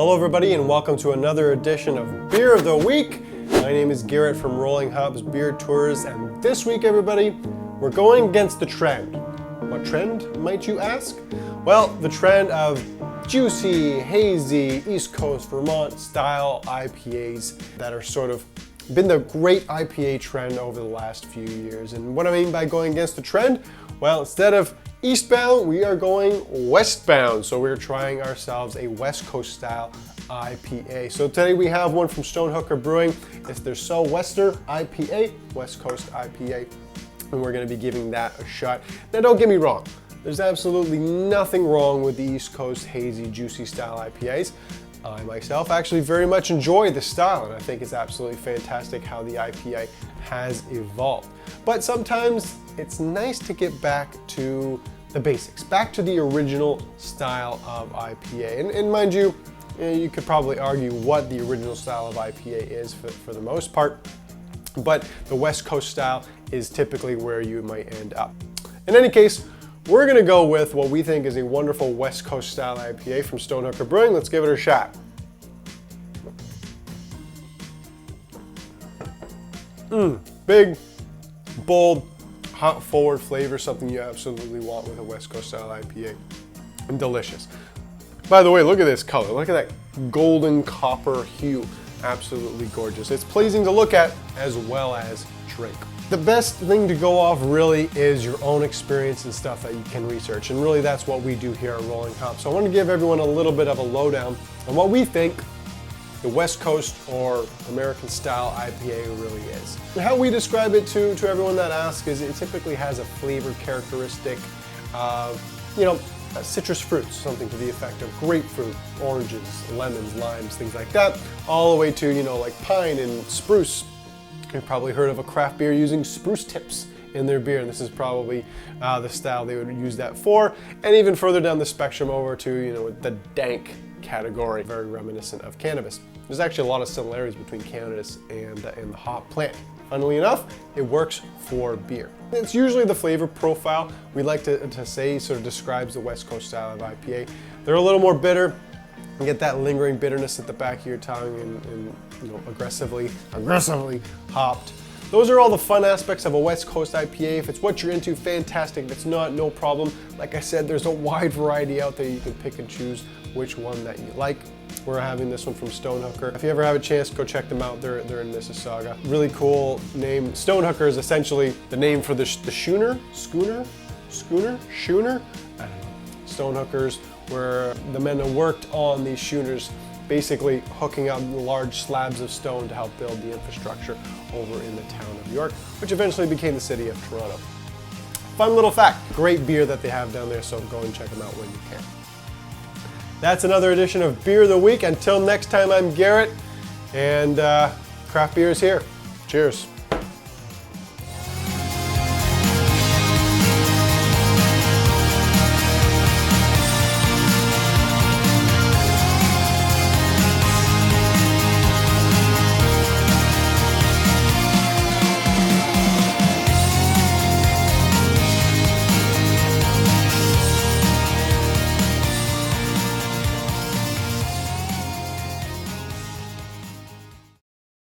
Hello everybody and welcome to another edition of Beer of the Week. My name is Garrett from Rolling Hops Beer Tours, and this week everybody, we're going against the trend. What trend, might you ask? Well, the trend of juicy, hazy, East Coast Vermont style IPAs that are sort of been the great IPA trend over the last few years. And what I mean by going against the trend? Well, instead of eastbound, we are going westbound. So we're trying ourselves a West Coast style IPA. So today we have one from Stonehooker Brewing. It's their Sou'wester IPA, West Coast IPA. And we're gonna be giving that a shot. Now don't get me wrong, there's absolutely nothing wrong with the East Coast hazy, juicy style IPAs. I myself actually very much enjoy the style, and I think it's absolutely fantastic how the IPA has evolved. But sometimes it's nice to get back to the basics, back to the original style of IPA. And mind you, you could probably argue what the original style of IPA is for the most part, but the West Coast style is typically where you might end up. In any case, we're gonna go with what we think is a wonderful West Coast style IPA from Stonehooker Brewing. Let's give it a shot. Big, bold, hop forward flavor, something you absolutely want with a West Coast style IPA. And delicious. By the way, look at this color. Look at that golden copper hue. Absolutely gorgeous. It's pleasing to look at as well as drink. The best thing to go off really is your own experience and stuff that you can research. And really that's what we do here at Rolling Hops. So I want to give everyone a little bit of a lowdown on what we think the West Coast or American style IPA really is. And how we describe it to everyone that asks is it typically has a flavor characteristic of, citrus fruits, something to the effect of grapefruit, oranges, lemons, limes, things like that, all the way to, like pine and spruce. You've probably heard of a craft beer using spruce tips in their beer, and this is probably the style they would use that for. And even further down the spectrum over to, the dank category, very reminiscent of cannabis. There's actually a lot of similarities between cannabis and the hop plant. Funnily enough, it works for beer. It's usually the flavor profile we like to say sort of describes the West Coast style of IPA. They're a little more bitter. You get that lingering bitterness at the back of your tongue and aggressively hopped. Those are all the fun aspects of a West Coast IPA. If it's what you're into, fantastic. If it's not, no problem. Like I said, there's a wide variety out there. You can pick and choose which one that you like. We're having this one from Stonehooker. If you ever have a chance, go check them out. They're in Mississauga. Really cool name. Stonehooker is essentially the name for the schooner? I don't know. Stonehookers, where the men that worked on these schooners basically hooking up large slabs of stone to help build the infrastructure over in the town of York, which eventually became the city of Toronto. Fun little fact, great beer that they have down there, so go and check them out when you can. That's another edition of Beer of the Week. Until next time, I'm Garrett, and craft beer is here. Cheers.